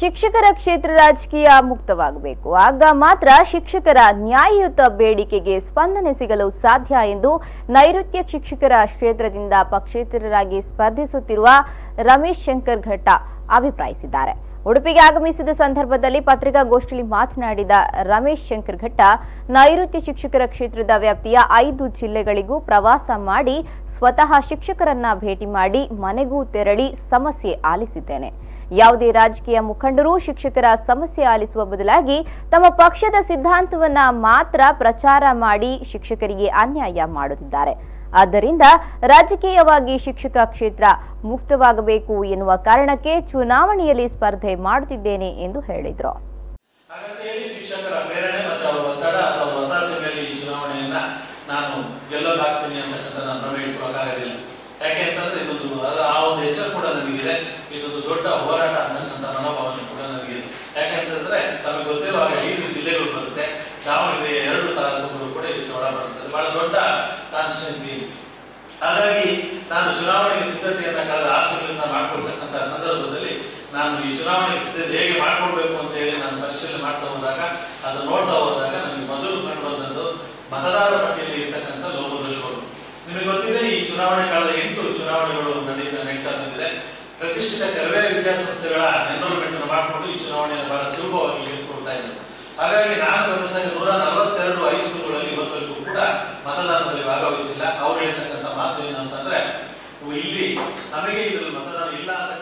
ಶಿಕ್ಷಕರ ಕ್ಷೇತ್ರ ರಾಜಕೀಯ ಮುಕ್ತವಾಗಬೇಕು. ಆಗ ಮಾತ್ರ ಶಿಕ್ಷಕರ ನ್ಯಾಯಯುತ ಬೇಡಿಕೆಗೆ ಸ್ಪಂದನೆ ಸಿಗಲು ಸಾಧ್ಯ ಎಂದು ನೈಋತ್ಯ ಶಿಕ್ಷಕರ ಕ್ಷೇತ್ರದಿಂದ ಪಕ್ಷೇತರರಾಗಿ ಸ್ಪರ್ಧಿಸುತ್ತಿರುವ ರಮೇಶ್ ಶಂಕರ್ ಘಟ್ಟ ಅಭಿಪ್ರಾಯಿಸಿದ್ದಾರೆ. ಉಡುಪಿಗೆ ಆಗಮಿಸಿದ ಸಂದರ್ಭದಲ್ಲಿ ಪತ್ರಿಕಾಗೋಷ್ಠಿಯಲ್ಲಿ ಮಾತನಾಡಿದ ರಮೇಶ್ ಶಂಕರ್ ಘಟ್ಟ, ನೈಋತ್ಯ ಶಿಕ್ಷಕರ ಕ್ಷೇತ್ರದ ವ್ಯಾಪ್ತಿಯ 5 ಜಿಲ್ಲೆಗಳಿಗೂ ಪ್ರವಾಸ ಮಾಡಿ ಸ್ವತಃ ಶಿಕ್ಷಕರನ್ನ ಭೇಟಿ ಮಾಡಿ ಮನೆಗೂ ತೆರಳಿ ಸಮಸ್ಯೆ ಆಲಿಸಿದ್ದೇನೆ. ಯಾವುದೇ ರಾಜಕೀಯ ಮುಖಂಡರು ಶಿಕ್ಷಕರ ಸಮಸ್ಯೆ ಆಲಿಸುವ ಬದಲಾಗಿ ತಮ್ಮ ಪಕ್ಷದ ಸಿದ್ಧಾಂತವನ್ನ ಮಾತ್ರ ಪ್ರಚಾರ ಮಾಡಿ ಶಿಕ್ಷಕರಿಗೆ ಅನ್ಯಾಯ ಮಾಡುತ್ತಿದ್ದಾರೆ. ಆದ್ದರಿಂದ ರಾಜಕೀಯವಾಗಿ ಶಿಕ್ಷಕ ಕ್ಷೇತ್ರ ಮುಕ್ತವಾಗಬೇಕು ಎನ್ನುವ ಕಾರಣಕ್ಕೆ ಚುನಾವಣೆಯಲ್ಲಿ ಸ್ಪರ್ಧೆ ಮಾಡುತ್ತಿದ್ದೇನೆ ಎಂದು ಹೇಳಿದರು. ಶಿಕ್ಷಕರ ಪ್ರೇರಣೆ ಮತ್ತು ಅವರ ಒತ್ತಡ ಅಥವಾ ಒತ್ತಾಸೆ ಮೇಲೆ ಈ ಚುನಾವಣೆಯನ್ನ ನಾನು ಗೆಲ್ಲೋದಾಗ್ತೀನಿ ಅಂತಕ್ಕಂಥ ನಾನು ಭ್ರಮೆ ಇಟ್ಕೊಳ್ಳೋಕ್ಕಾಗೋದಿಲ್ಲ. ಯಾಕೆ ಅಂತಂದ್ರೆ ಇದೊಂದು ಆ ಒಂದು ಎಚ್ಚರ ಕೂಡ ನನಗಿದೆ. ಇದೊಂದು ದೊಡ್ಡ ಹೋರಾಟ ಅಂತಕ್ಕಂಥ ಮನೋಭಾವನೆ ಕೂಡ ನನಗಿದೆ. ಯಾಕೆಂತಂದ್ರೆ ತಮಗೆ ಗೊತ್ತಿರುವಾಗ 5 ಜಿಲ್ಲೆಗಳು ಬರುತ್ತೆ, ದಾವಣಗೆರೆ 2 ತಾಲೂಕುಗಳು ಕೂಡ ಇದಕ್ಕೆ ಒಳ ಬರುತ್ತದೆ. ಬಹಳ ದೊಡ್ಡ ಕಾನ್ಸ್ಟಿಟ್ಯೂನ್ಸಿ. ಹಾಗಾಗಿ ನಾನು ಚುನಾವಣೆಗೆ ಸಿದ್ಧತೆಯನ್ನ ಕಳೆದ 6 ತಿಂಗಳಿಂದ ಮಾಡ್ಕೊಳ್ತಕ್ಕಂಥ ಸಂದರ್ಭದಲ್ಲಿ ನಾನು ಈ ಚುನಾವಣೆಗೆ ಸಿದ್ಧತೆ ಹೇಗೆ ಮಾಡ್ಕೊಳ್ಬೇಕು ಅಂತ ಹೇಳಿ ನಾನು ಪರಿಶೀಲನೆ ಮಾಡ್ತಾ ಹೋದಾಗ, ಅದು ನೋಡ್ತಾ ಹೋದಾಗ ನನಗೆ ಮೊದಲು ಕಂಡು ಬಂದದ್ದು ಮತದಾರ ಪಟ್ಟಿಯಲ್ಲಿ ಇರ್ತಕ್ಕಂಥ ಲೋಪದೋಷಗಳು. ನಿಮಗೆ ಗೊತ್ತಿದೆ, ಈ ಚುನಾವಣೆ ಕಳೆದ 8 ಚುನಾವಣೆಗಳು ನಡೀತಾ ಬಂದಿದೆ. ಪ್ರತಿಷ್ಠಿತ ಕೆಲವೇ ವಿದ್ಯಾಸಂಸ್ಥೆಗಳ ಎನ್ರೋಲ್ಮೆಂಟ್ ಅನ್ನು ಮಾಡಿಕೊಂಡು ಈ ಚುನಾವಣೆಯನ್ನು ಬಹಳ ಸುಲಭವಾಗಿ ಎದುರ್ಕೊಳ್ತಾ ಇದ್ದಾರೆ. ಹಾಗಾಗಿ ನಾನು ಗಮನಿಸಿದ 142 ಹೈಸ್ಕೂಲ್ಗಳಲ್ಲಿ ಇವತ್ತರೆಗೂ ಕೂಡ ಮತದಾನದಲ್ಲಿ ಭಾಗವಹಿಸಿಲ್ಲ. ಅವ್ರು ಹೇಳ್ತಕ್ಕಂಥ ಮಾತು ಏನು ಅಂತಂದ್ರೆ, ಇಲ್ಲಿ ನಮಗೆ ಇದ್ರಲ್ಲಿ ಮತದಾನ ಇಲ್ಲ ಅಂತ